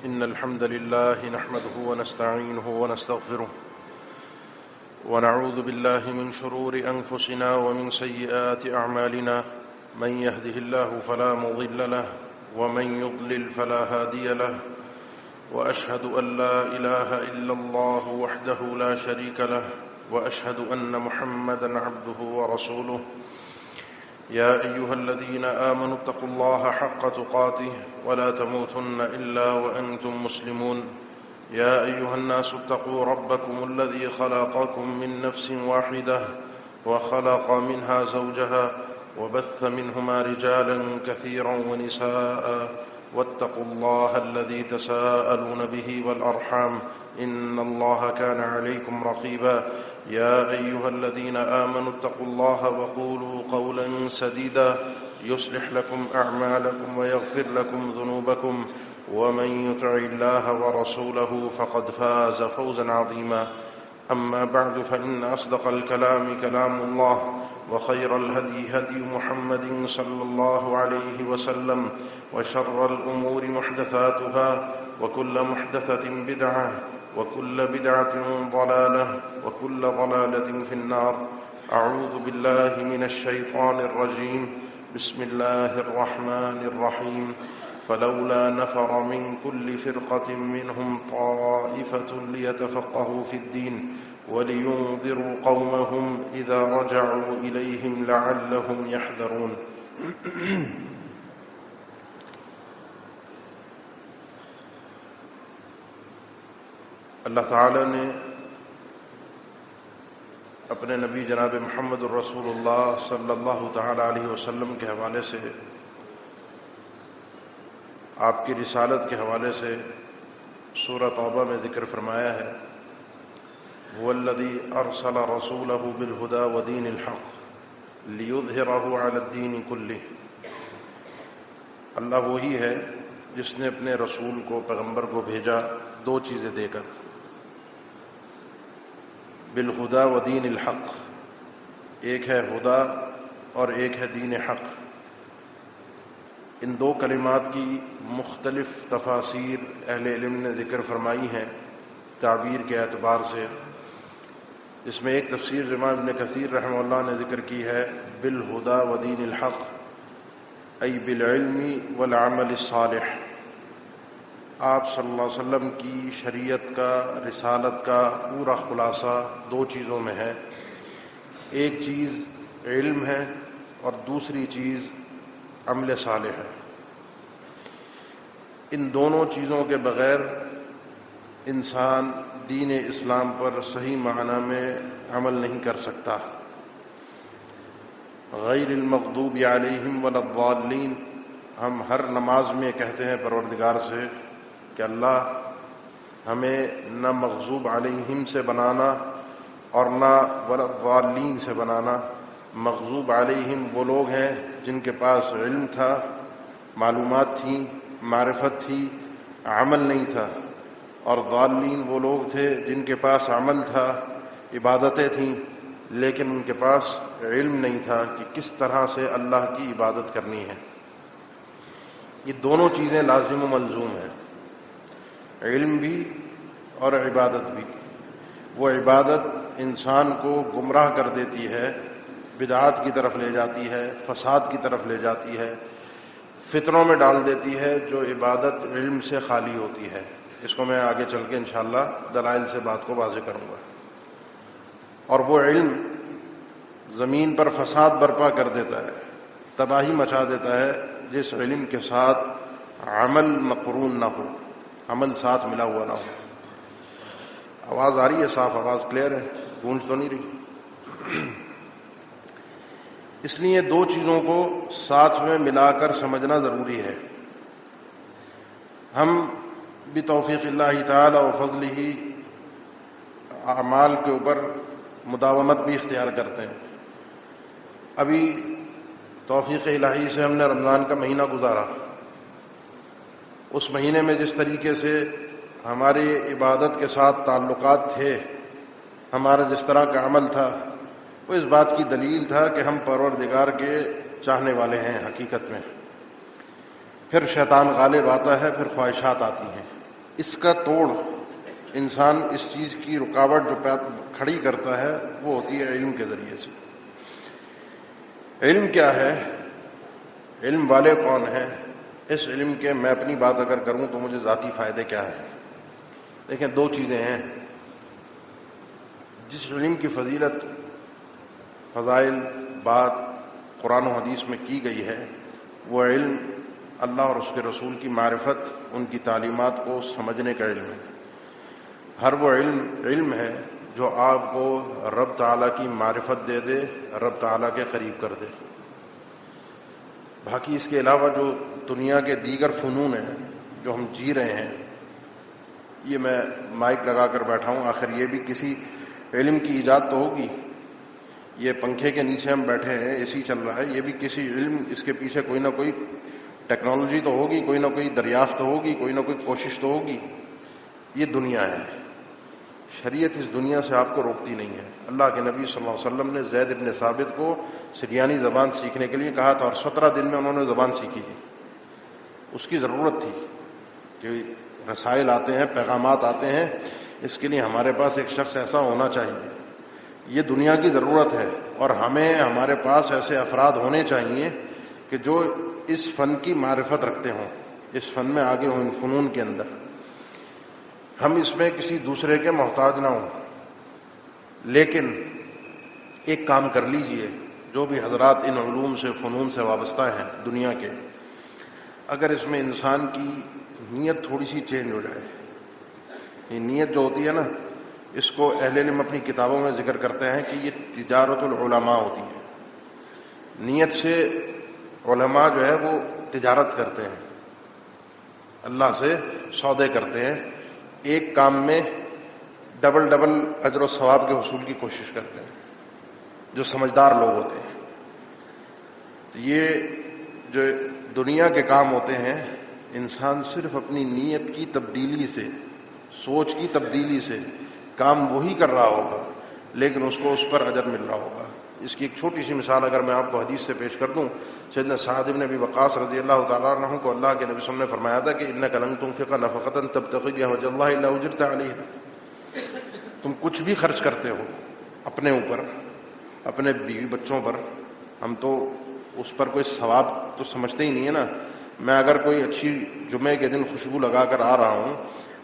إن الحمد لله نحمده ونستعينه ونستغفره ونعوذ بالله من شرور أنفسنا ومن سيئات أعمالنا من يهده الله فلا مضل له ومن يضلل فلا هادي له وأشهد أن لا إله إلا الله وحده لا شريك له وأشهد أن محمدا عبده ورسوله يا أيها الذين آمنوا اتقوا الله حق تقاته ولا تموتن إلا وأنتم مسلمون يا أيها الناس اتقوا ربكم الذي خلقكم من نفس واحدة وخلق منها زوجها وبث منهما رجالا كثيرا ونساء واتقوا الله الذي تساءلون به والأرحام إن الله كان عليكم رقيبا يا أيها الذين آمنوا اتقوا الله وقولوا قولا سديدا يصلح لكم أعمالكم ويغفر لكم ذنوبكم ومن يطع الله ورسوله فقد فاز فوزا عظيما أما بعد فإن أصدق الكلام كلام الله وخير الهدي هدي محمد صلى الله عليه وسلم وشر الأمور محدثاتها وكل محدثة بدعة وكل بدعة ضلالة وكل ضلالة في النار. أعوذ بالله من الشيطان الرجيم. بسم الله الرحمن الرحيم. فلولا نفر من كل فرقة منهم طائفة ليتفقهوا في الدين ولينذروا قومهم إذا رجعوا إليهم لعلهم يحذرون. اللہ تعالی نے اپنے نبی جناب محمد الرسول اللہ صلی اللہ تعالی علیہ وسلم کے حوالے سے، آپ کی رسالت کے حوالے سے سورہ توبہ میں ذکر فرمایا ہے، هو الذی ارسل رسولہ بالہدی ودین الحق لیظہرہ علی الدین کلہ۔ اللہ وہی ہے جس نے اپنے رسول کو، پیغمبر کو بھیجا دو چیزیں دے کر، بالہدی ودین الحق، ایک ہے ہدا اور ایک ہے دین حق۔ ان دو کلمات کی مختلف تفاسیر اہل علم نے ذکر فرمائی ہیں تعبیر کے اعتبار سے۔ اس میں ایک تفسیر امام ابن کثیر رحمہ اللہ نے ذکر کی ہے، بالہدی ودین الحق ای بالعلم والعمل الصالح۔ آپ صلی اللہ علیہ وسلم کی شریعت کا، رسالت کا پورا خلاصہ دو چیزوں میں ہے، ایک چیز علم ہے اور دوسری چیز عمل صالح ہے۔ ان دونوں چیزوں کے بغیر انسان دین اسلام پر صحیح معنی میں عمل نہیں کر سکتا۔ غیر المغضوب علیہم ولا الضالین، ہم ہر نماز میں کہتے ہیں پروردگار سے کہ اللہ ہمیں نہ مغضوب علیہم سے بنانا اور نہ ولا الضالین سے بنانا۔ مغضوب علیہم وہ لوگ ہیں جن کے پاس علم تھا، معلومات تھیں، معرفت تھی، عمل نہیں تھا، اور ضالین وہ لوگ تھے جن کے پاس عمل تھا، عبادتیں تھیں، لیکن ان کے پاس علم نہیں تھا کہ کس طرح سے اللہ کی عبادت کرنی ہے۔ یہ دونوں چیزیں لازم و ملزوم ہیں، علم بھی اور عبادت بھی۔ وہ عبادت انسان کو گمراہ کر دیتی ہے، بدعات کی طرف لے جاتی ہے، فساد کی طرف لے جاتی ہے، فتنوں میں ڈال دیتی ہے جو عبادت علم سے خالی ہوتی ہے۔ اس کو میں آگے چل کے انشاءاللہ دلائل سے بات کو واضح کروں گا۔ اور وہ علم زمین پر فساد برپا کر دیتا ہے، تباہی مچا دیتا ہے، جس علم کے ساتھ عمل مقرون نہ ہو، عمل ساتھ ملا ہوا نہ ہو۔ آواز آ رہی ہے؟ صاف آواز، کلیئر ہے، گونج تو نہیں رہی؟ اس لیے دو چیزوں کو ساتھ میں ملا کر سمجھنا ضروری ہے۔ ہم بتوفیق اللہ تعالی و فضلہ اعمال کے اوپر مداومت بھی اختیار کرتے ہیں۔ ابھی توفیق الہی سے ہم نے رمضان کا مہینہ گزارا، اس مہینے میں جس طریقے سے ہماری عبادت کے ساتھ تعلقات تھے، ہمارا جس طرح کا عمل تھا، وہ اس بات کی دلیل تھا کہ ہم پروردگار کے چاہنے والے ہیں حقیقت میں۔ پھر شیطان غالب آتا ہے، پھر خواہشات آتی ہیں، اس کا توڑ انسان اس چیز کی رکاوٹ جو کھڑی کرتا ہے وہ ہوتی ہے علم کے ذریعے سے. علم کیا ہے؟ علم والے کون ہیں؟ اس علم کے میں اپنی بات اگر کروں تو مجھے ذاتی فائدے کیا ہیں؟ دیکھیں، دو چیزیں ہیں. جس علم کی فضیلت، فضائل بات قرآن و حدیث میں کی گئی ہے، وہ علم اللہ اور اس کے رسول کی معرفت، ان کی تعلیمات کو سمجھنے کا علم ہے. ہر وہ علم ہے جو آپ کو رب تعالیٰ کی معرفت دے دے، رب تعالیٰ کے قریب کر دے. باقی اس کے علاوہ جو دنیا کے دیگر فنون ہیں جو ہم جی رہے ہیں، یہ میں مائک لگا کر بیٹھا ہوں، آخر یہ بھی کسی علم کی ایجاد تو ہوگی. یہ پنکھے کے نیچے ہم بیٹھے ہیں، اے سی چل رہا ہے، یہ بھی کسی علم، اس کے پیچھے کوئی نہ کوئی ٹیکنالوجی تو ہوگی، کوئی نہ کوئی دریافت تو ہوگی، کوئی نہ کوئی کوشش تو ہوگی. یہ دنیا ہے. شریعت اس دنیا سے آپ کو روکتی نہیں ہے. اللہ کے نبی صلی اللہ علیہ وسلم نے زید ابن ثابت کو سریانی زبان سیکھنے کے لیے کہا تھا، اور 17 دن میں انہوں نے زبان سیکھی تھی. اس کی ضرورت تھی کہ رسائل آتے ہیں، پیغامات آتے ہیں، اس کے لیے ہمارے پاس ایک شخص ایسا ہونا چاہیے. یہ دنیا کی ضرورت ہے، اور ہمارے پاس ایسے افراد ہونے چاہیے کہ جو اس فن کی معرفت رکھتے ہوں، اس فن میں آگے ہوں، ان فنون کے اندر. ہم اس میں کسی دوسرے کے محتاج نہ ہوں. لیکن ایک کام کر لیجئے، جو بھی حضرات ان علوم سے، فنون سے وابستہ ہیں دنیا کے، اگر اس میں انسان کی نیت تھوڑی سی چینج ہو جائے. یہ نیت جو ہوتی ہے نا، اس کو اہل علم اپنی کتابوں میں ذکر کرتے ہیں کہ یہ تجارت العلماء ہوتی ہے. نیت سے علماء جو ہے وہ تجارت کرتے ہیں، اللہ سے سودے کرتے ہیں، ایک کام میں ڈبل اجر و ثواب کے حصول کی کوشش کرتے ہیں، جو سمجھدار لوگ ہوتے ہیں. تو یہ جو دنیا کے کام ہوتے ہیں، انسان صرف اپنی نیت کی تبدیلی سے، سوچ کی تبدیلی سے کام وہی کر رہا ہوگا، لیکن اس کو اس پر اجر مل رہا ہوگا. اس کی ایک چھوٹی سی مثال اگر میں آپ کو حدیث سے پیش کر دوں، سیدنا سعد بن ابی وقاص رضی اللہ تعالیٰ عنہ کو اللہ کے نبی صلی اللہ علیہ وسلم نے فرمایا تھا کہ انک لن تنفق نفقۃ تبتغی بها وجہ اللہ الا اجرت علیہا. تم کچھ بھی خرچ کرتے ہو اپنے اوپر، اپنے بیوی بچوں پر، ہم تو اس پر کوئی ثواب تو سمجھتے ہی نہیں ہے نا. میں اگر کوئی اچھی جمعے کے دن خوشبو لگا کر آ رہا ہوں،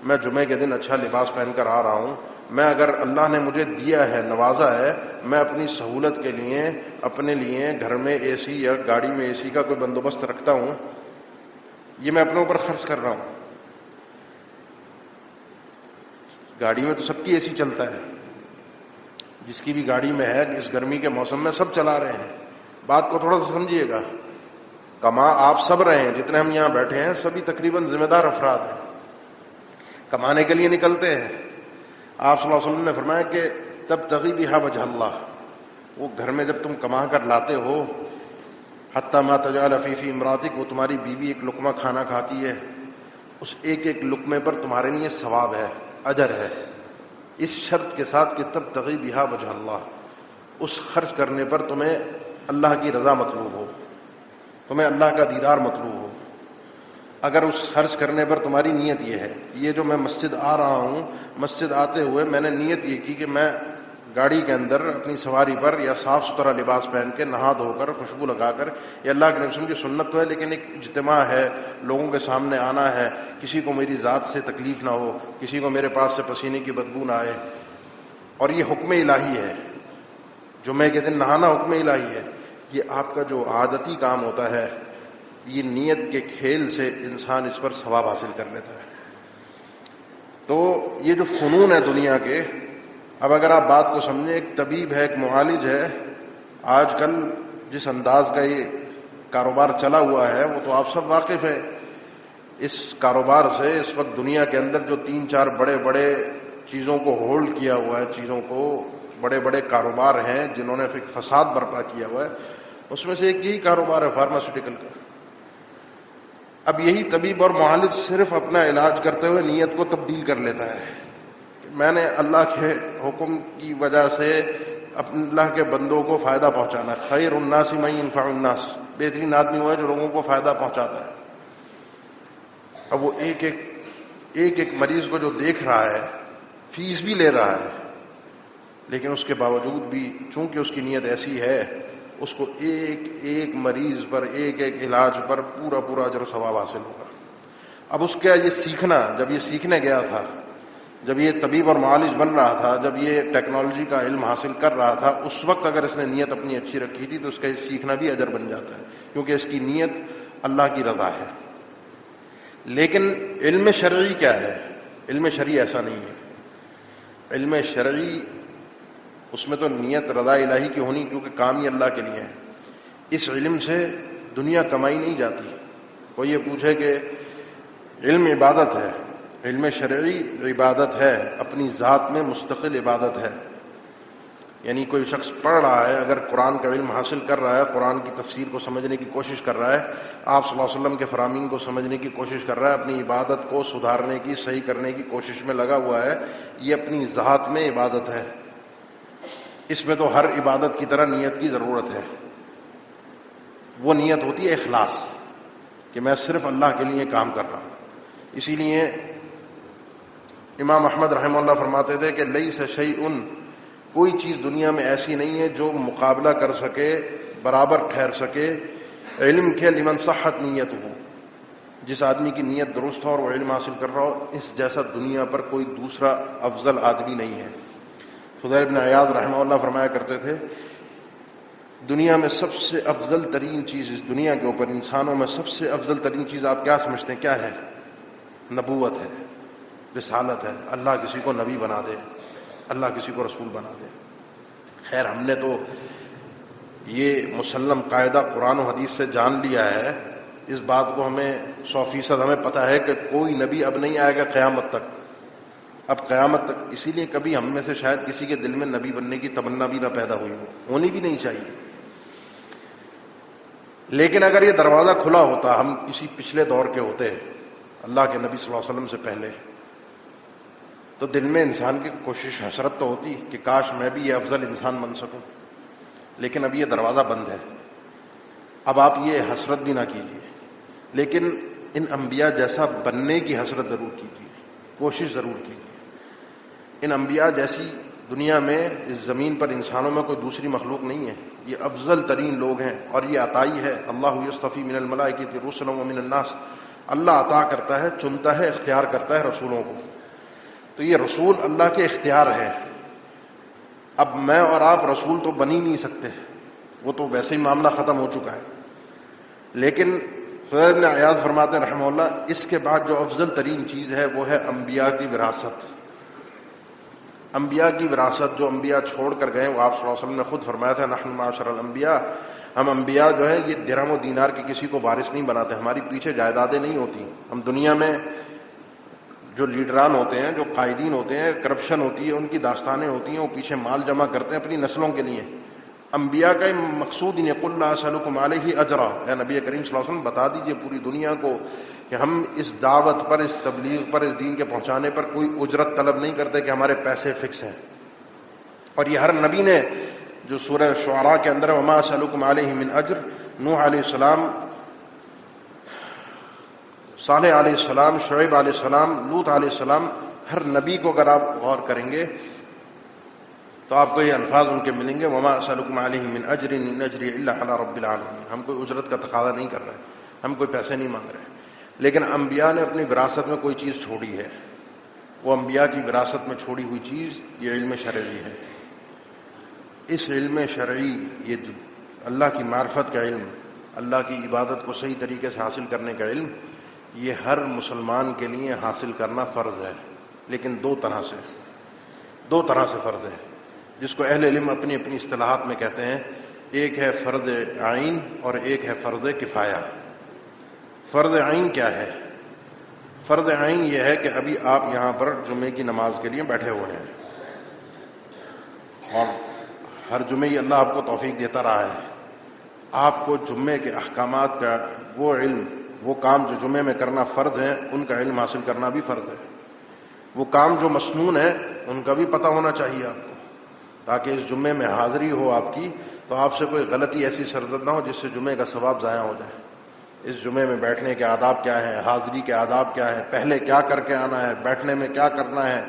میں جمعے کے دن اچھا لباس پہن کر آ رہا ہوں، میں اگر اللہ نے مجھے دیا ہے، نوازا ہے، میں اپنی سہولت کے لیے اپنے لیے گھر میں اے سی یا گاڑی میں اے سی کا کوئی بندوبست رکھتا ہوں، یہ میں اپنے اوپر خرچ کر رہا ہوں. گاڑی میں تو سب کی اے سی چلتا ہے، جس کی بھی گاڑی میں ہے، اس گرمی کے موسم میں سب چلا رہے ہیں. بات کو تھوڑا سا سمجھیے گا. کما آپ سب رہے ہیں، جتنے ہم یہاں بیٹھے ہیں سبھی تقریباً ذمہ دار افراد ہیں، کمانے کے لیے نکلتے ہیں. آپ صلی اللہ علیہ وسلم نے فرمایا کہ تب تغی بہا وجہ اللہ، وہ گھر میں جب تم کما کر لاتے ہو، حتی ما تجعل فی امراتک، وہ تمہاری بیوی ایک لقمہ کھانا کھاتی ہے، اس ایک ایک لقمے پر تمہارے لیے ثواب ہے، اجر ہے، اس شرط کے ساتھ کہ تب تغی بہا وجہ اللہ، اس خرچ کرنے پر تمہیں اللہ کی رضا مطلوب ہو، تمہیں اللہ کا دیدار مطلوب ہو. اگر اس خرچ کرنے پر تمہاری نیت یہ ہے، یہ جو میں مسجد آ رہا ہوں، مسجد آتے ہوئے میں نے نیت یہ کی کہ میں گاڑی کے اندر اپنی سواری پر یا صاف ستھرا لباس پہن کے، نہا دھو کر، خوشبو لگا کر، یہ اللہ کے نبی کی سنت تو ہے، لیکن ایک اجتماع ہے، لوگوں کے سامنے آنا ہے، کسی کو میری ذات سے تکلیف نہ ہو، کسی کو میرے پاس سے پسینے کی بدبو نہ آئے، اور یہ حکم الہی ہے. جمعے کے دن نہانا حکم الہی ہے. یہ آپ کا جو عادتی کام ہوتا ہے، یہ نیت کے کھیل سے انسان اس پر ثواب حاصل کر لیتا ہے. تو یہ جو فنون ہے دنیا کے، اب اگر آپ بات کو سمجھیں، ایک طبیب ہے، ایک معالج ہے، آج کل جس انداز کا یہ کاروبار چلا ہوا ہے وہ تو آپ سب واقف ہیں. اس کاروبار سے اس وقت دنیا کے اندر جو 3-4 بڑے چیزوں کو ہولڈ کیا ہوا ہے، چیزوں کو، بڑے کاروبار ہیں جنہوں نے ایک فساد برپا کیا ہوا ہے، اس میں سے ایک یہی کاروبار ہے فارماسیوٹیکل کا. اب یہی طبیب اور معالج صرف اپنا علاج کرتے ہوئے نیت کو تبدیل کر لیتا ہے کہ میں نے اللہ کے حکم کی وجہ سے اللہ کے بندوں کو فائدہ پہنچانا ہے. خیر الناس من ينفع الناس، بہترین آدمی وہ ہے جو لوگوں کو فائدہ پہنچاتا ہے. اب وہ ایک ایک ایک مریض کو جو دیکھ رہا ہے، فیس بھی لے رہا ہے، لیکن اس کے باوجود بھی چونکہ اس کی نیت ایسی ہے، اس کو ایک ایک مریض پر، ایک ایک علاج پر پورا پورا اجر و ثواب حاصل ہوگا۔ اب اس کا یہ سیکھنا، جب یہ سیکھنے گیا تھا، جب یہ طبیب اور معالج بن رہا تھا، جب یہ ٹیکنالوجی کا علم حاصل کر رہا تھا، اس وقت اگر اس نے نیت اپنی اچھی رکھی تھی تو اس کا یہ سیکھنا بھی اجر بن جاتا ہے، کیونکہ اس کی نیت اللہ کی رضا ہے۔ لیکن علم شرعی کیا ہے؟ علم شرعی ایسا نہیں ہے۔ علم شرعی اس میں تو نیت رضا الہی کی ہونی، کیونکہ کام ہی اللہ کے لیے ہے۔ اس علم سے دنیا کمائی نہیں جاتی۔ کوئی یہ پوچھے کہ علم عبادت ہے، علم شرعی عبادت ہے، اپنی ذات میں مستقل عبادت ہے۔ یعنی کوئی شخص پڑھ رہا ہے، اگر قرآن کا علم حاصل کر رہا ہے، قرآن کی تفسیر کو سمجھنے کی کوشش کر رہا ہے، آپ صلی اللہ علیہ وسلم کے فرامین کو سمجھنے کی کوشش کر رہا ہے، اپنی عبادت کو سدھارنے کی، صحیح کرنے کی کوشش میں لگا ہوا ہے، یہ اپنی ذات میں عبادت ہے۔ اس میں تو ہر عبادت کی طرح نیت کی ضرورت ہے۔ وہ نیت ہوتی ہے اخلاص، کہ میں صرف اللہ کے لیے کام کر رہا ہوں۔ اسی لیے امام احمد رحمہ اللہ فرماتے تھے کہ لیس شیء، کوئی چیز دنیا میں ایسی نہیں ہے جو مقابلہ کر سکے، برابر ٹھہر سکے علم کے، لمن صحت نیت ہو، جس آدمی کی نیت درست ہو اور وہ علم حاصل کر رہا ہو، اس جیسا دنیا پر کوئی دوسرا افضل آدمی نہیں ہے۔ فضیل بن عیاض رحمہ اللہ فرمایا کرتے تھے، دنیا میں سب سے افضل ترین چیز، اس دنیا کے اوپر انسانوں میں سب سے افضل ترین چیز آپ کیا سمجھتے ہیں؟ کیا ہے؟ نبوت ہے، رسالت ہے۔ اللہ کسی کو نبی بنا دے، اللہ کسی کو رسول بنا دے۔ خیر، ہم نے تو یہ مسلم قاعدہ قرآن و حدیث سے جان لیا ہے، اس بات کو ہمیں 100% ہمیں پتہ ہے کہ کوئی نبی اب نہیں آئے گا قیامت تک، اب قیامت تک۔ اسی لیے کبھی ہم میں سے شاید کسی کے دل میں نبی بننے کی تمنا بھی نہ پیدا ہوئی ہو، ہونی بھی نہیں چاہیے۔ لیکن اگر یہ دروازہ کھلا ہوتا، ہم کسی پچھلے دور کے ہوتے، اللہ کے نبی صلی اللہ علیہ وسلم سے پہلے، تو دل میں انسان کی کوشش، حسرت تو ہوتی کہ کاش میں بھی یہ افضل انسان بن سکوں۔ لیکن اب یہ دروازہ بند ہے، اب آپ یہ حسرت بھی نہ کیجیے، لیکن ان انبیاء جیسا بننے کی حسرت ضرور کیجیے، کوشش ضرور کیجیے۔ ان انبیاء جیسی دنیا میں، اس زمین پر انسانوں میں کوئی دوسری مخلوق نہیں ہے، یہ افضل ترین لوگ ہیں، اور یہ عطائی ہے۔ اللہ یصطفی من الملائکۃ رسلا ومن الناس، اللہ عطا کرتا ہے، چنتا ہے، اختیار کرتا ہے رسولوں کو۔ تو یہ رسول اللہ کے اختیار ہے۔ اب میں اور آپ رسول تو بن ہی نہیں سکتے، وہ تو ویسے ہی معاملہ ختم ہو چکا ہے۔ لیکن فضیل بن عیاض فرماتے ہیں رحمہ اللہ، اس کے بعد جو افضل ترین چیز ہے وہ ہے انبیاء کی وراثت۔ انبیاء کی وراثت، جو انبیاء چھوڑ کر گئے، وہ آپ صلی اللہ علیہ وسلم نے خود فرمایا تھا، نحن معاشر الانبیاء، ہم انبیاء جو ہے یہ درہم و دینار کے کسی کو وارث نہیں بناتے، ہماری پیچھے جائیدادیں نہیں ہوتی۔ ہم دنیا میں جو لیڈران ہوتے ہیں، جو قائدین ہوتے ہیں، کرپشن ہوتی ہے، ان کی داستانیں ہوتی ہیں، وہ پیچھے مال جمع کرتے ہیں اپنی نسلوں کے لیے۔ انبیاء کا مقصود ہی قل لا اسألکم علیہ اجرا، اے نبی کریم صلی اللہ علیہ وسلم بتا دیجئے پوری دنیا کو کہ ہم اس دعوت پر، اس تبلیغ پر، اس دین کے پہنچانے پر کوئی اجرت طلب نہیں کرتے کہ ہمارے پیسے فکس ہیں۔ اور یہ ہر نبی نے، جو سورہ شعراء کے اندر وما اسألکم علیہ من اجر، نوح علیہ السلام، صالح علیہ السلام، شعیب علیہ السلام، لوط علیہ السلام، ہر نبی کو اگر آپ غور کریں گے تو آپ کو یہ الفاظ ان کے ملیں گے، وما اسألکم علیہ من اجر ان اجری الا علی رب العالمین۔ ہم کوئی اجرت کا تقاضا نہیں کر رہے، ہم کوئی پیسے نہیں مانگ رہے، لیکن انبیاء نے اپنی وراثت میں کوئی چیز چھوڑی ہے۔ وہ انبیاء کی وراثت میں چھوڑی ہوئی چیز یہ علم شرعی ہے۔ اس علم شرعی، یہ اللہ کی معرفت کا علم، اللہ کی عبادت کو صحیح طریقے سے حاصل کرنے کا علم، یہ ہر مسلمان کے لیے حاصل کرنا فرض ہے، لیکن دو طرح سے فرض ہے، جس کو اہل علم اپنی اپنی اصطلاحات میں کہتے ہیں۔ ایک ہے فرض عین اور ایک ہے فرض کفایہ۔ فرض عین کیا ہے؟ فرض عین یہ ہے کہ ابھی آپ یہاں پر جمعے کی نماز کے لیے بیٹھے ہوئے ہیں، اور ہر جمعے یہ اللہ آپ کو توفیق دیتا رہا ہے، آپ کو جمعے کے احکامات کا وہ علم، وہ کام جو جمعے میں کرنا فرض ہے، ان کا علم حاصل کرنا بھی فرض ہے۔ وہ کام جو مسنون ہے، ان کا بھی پتہ ہونا چاہیے آپ کو، تاکہ اس جمعے میں حاضری ہو آپ کی تو آپ سے کوئی غلطی ایسی سرزد نہ ہو جس سے جمعے کا ثواب ضائع ہو جائے۔ اس جمعے میں بیٹھنے کے آداب کیا ہیں، حاضری کے آداب کیا ہیں، پہلے کیا کر کے آنا ہے، بیٹھنے میں کیا کرنا ہے،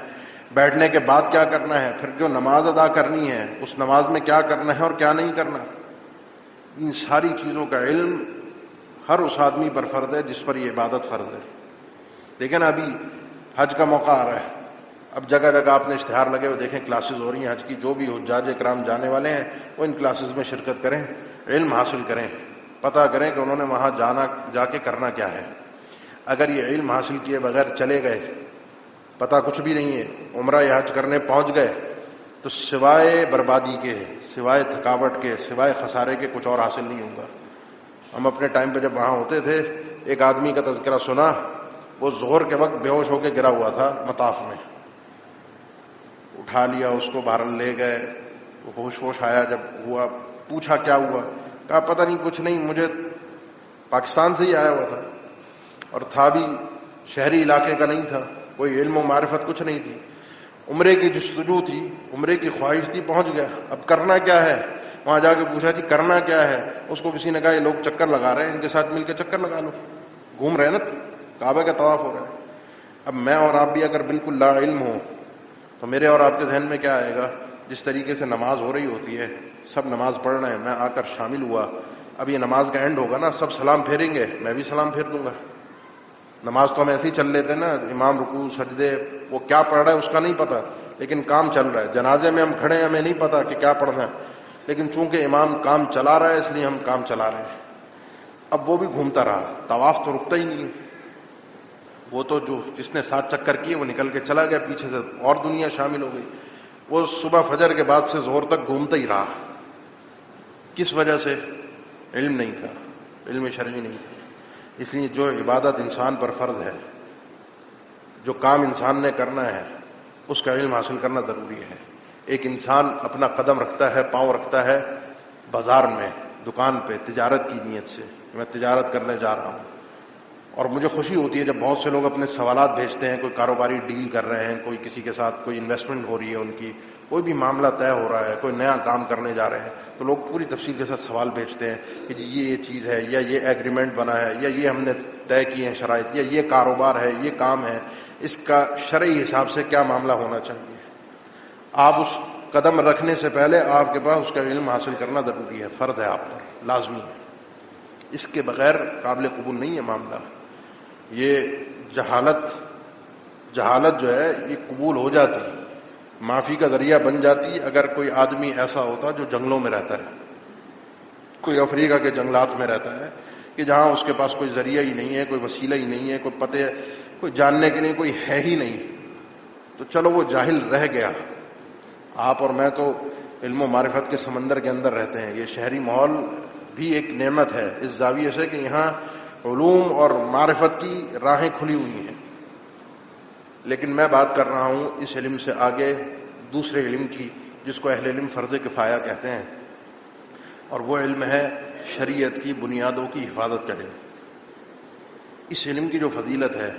بیٹھنے کے بعد کیا کرنا ہے، پھر جو نماز ادا کرنی ہے اس نماز میں کیا کرنا ہے اور کیا نہیں کرنا. ان ساری چیزوں کا علم ہر اس آدمی پر فرض ہے جس پر یہ عبادت فرض ہے. دیکھیں نا، ابھی حج کا موقع آ رہا ہے، اب جگہ جگہ آپ نے اشتہار لگے ہوئے دیکھیں، کلاسز ہو رہی ہیں حج کی. جو بھی حجاج کرام جانے والے ہیں وہ ان کلاسز میں شرکت کریں، علم حاصل کریں، پتہ کریں کہ انہوں نے وہاں جا کے کرنا کیا ہے. اگر یہ علم حاصل کیے بغیر چلے گئے، پتہ کچھ بھی نہیں ہے، عمرہ یا حج کرنے پہنچ گئے، تو سوائے بربادی کے، سوائے تھکاوٹ کے، سوائے خسارے کے کچھ اور حاصل نہیں ہوگا. ہم اپنے ٹائم پہ جب وہاں ہوتے تھے، ایک آدمی کا تذکرہ سنا، وہ ظہر کے وقت بے ہوش ہو کے گرا ہوا تھا مطاف میں. اٹھا لیا اس کو، باہر لے گئے، ہوش آیا جب ہوا، پوچھا کیا ہوا، کہا پتہ نہیں کچھ نہیں، مجھے پاکستان سے ہی آیا ہوا تھا اور تھا بھی شہری علاقے کا نہیں تھا، کوئی علم و معرفت کچھ نہیں تھی، عمرے کی جستجو تھی، عمرے کی خواہش تھی، پہنچ گیا. اب کرنا کیا ہے؟ وہاں جا کے پوچھا جی کرنا کیا ہے. اس کو کسی نے کہا یہ لوگ چکر لگا رہے ہیں، ان کے ساتھ مل کے چکر لگا لو، گھوم رہے ہیں نا، کعبہ کا طواف ہو رہا ہے. اب میں اور آپ بھی اگر بالکل لا علم ہوں تو میرے اور آپ کے ذہن میں کیا آئے گا؟ جس طریقے سے نماز ہو رہی ہوتی ہے، سب نماز پڑھ رہے ہیں، میں آ کر شامل ہوا، اب یہ نماز کا اینڈ ہوگا نا، سب سلام پھیریں گے، میں بھی سلام پھیر دوں گا. نماز تو ہم ایسے ہی چل لیتے ہیں نا، امام رکوع سجدے، وہ کیا پڑھ رہا ہے اس کا نہیں پتا، لیکن کام چل رہا ہے. جنازے میں ہم کھڑے ہیں، ہمیں نہیں پتا کہ کیا پڑھنا ہے، لیکن چونکہ امام کام چلا رہا ہے اس لیے ہم کام چلا رہے ہیں. اب وہ بھی گھومتا رہا، طواف تو رکتا ہی نہیں. وہ تو جس نے 7 چکر کیے وہ نکل کے چلا گیا، پیچھے سے اور دنیا شامل ہو گئی. وہ صبح فجر کے بعد سے ظہر تک گھومتا ہی رہا. کس وجہ سے؟ علم نہیں تھا، علم شرعی نہیں تھا. اس لیے جو عبادت انسان پر فرض ہے، جو کام انسان نے کرنا ہے، اس کا علم حاصل کرنا ضروری ہے. ایک انسان اپنا قدم رکھتا ہے، پاؤں رکھتا ہے بازار میں، دکان پہ، تجارت کی نیت سے، میں تجارت کرنے جا رہا ہوں، اور مجھے خوشی ہوتی ہے جب بہت سے لوگ اپنے سوالات بھیجتے ہیں، کوئی کاروباری ڈیل کر رہے ہیں، کوئی کسی کے ساتھ کوئی انویسٹمنٹ ہو رہی ہے ان کی، کوئی بھی معاملہ طے ہو رہا ہے، کوئی نیا کام کرنے جا رہے ہیں، تو لوگ پوری تفصیل کے ساتھ سوال بھیجتے ہیں کہ جی یہ چیز ہے، یا یہ ایگریمنٹ بنا ہے، یا یہ ہم نے طے کیے ہیں شرائط، یا یہ کاروبار ہے، یہ کام ہے، اس کا شرعی حساب سے کیا معاملہ ہونا چاہیے. آپ اس قدم رکھنے سے پہلے آپ کے پاس اس کا علم حاصل کرنا ضروری ہے، فرض ہے، آپ پر لازمی ہے. اس کے بغیر قابل قبول نہیں ہے معاملہ. یہ جہالت جو ہے یہ قبول ہو جاتی، معافی کا ذریعہ بن جاتی اگر کوئی آدمی ایسا ہوتا جو جنگلوں میں رہتا ہے، کوئی افریقہ کے جنگلات میں رہتا ہے، کہ جہاں اس کے پاس کوئی ذریعہ ہی نہیں ہے، کوئی وسیلہ ہی نہیں ہے، کوئی پتے، کوئی جاننے کے لیے کوئی ہے ہی نہیں، تو چلو وہ جاہل رہ گیا. آپ اور میں تو علم و معرفت کے سمندر کے اندر رہتے ہیں. یہ شہری ماحول بھی ایک نعمت ہے اس زاویے سے کہ یہاں علوم اور معرفت کی راہیں کھلی ہوئی ہیں. لیکن میں بات کر رہا ہوں اس علم سے آگے دوسرے علم کی، جس کو اہل علم فرض کفایہ کہتے ہیں، اور وہ علم ہے شریعت کی بنیادوں کی حفاظت کا علم. اس علم کی جو فضیلت ہے،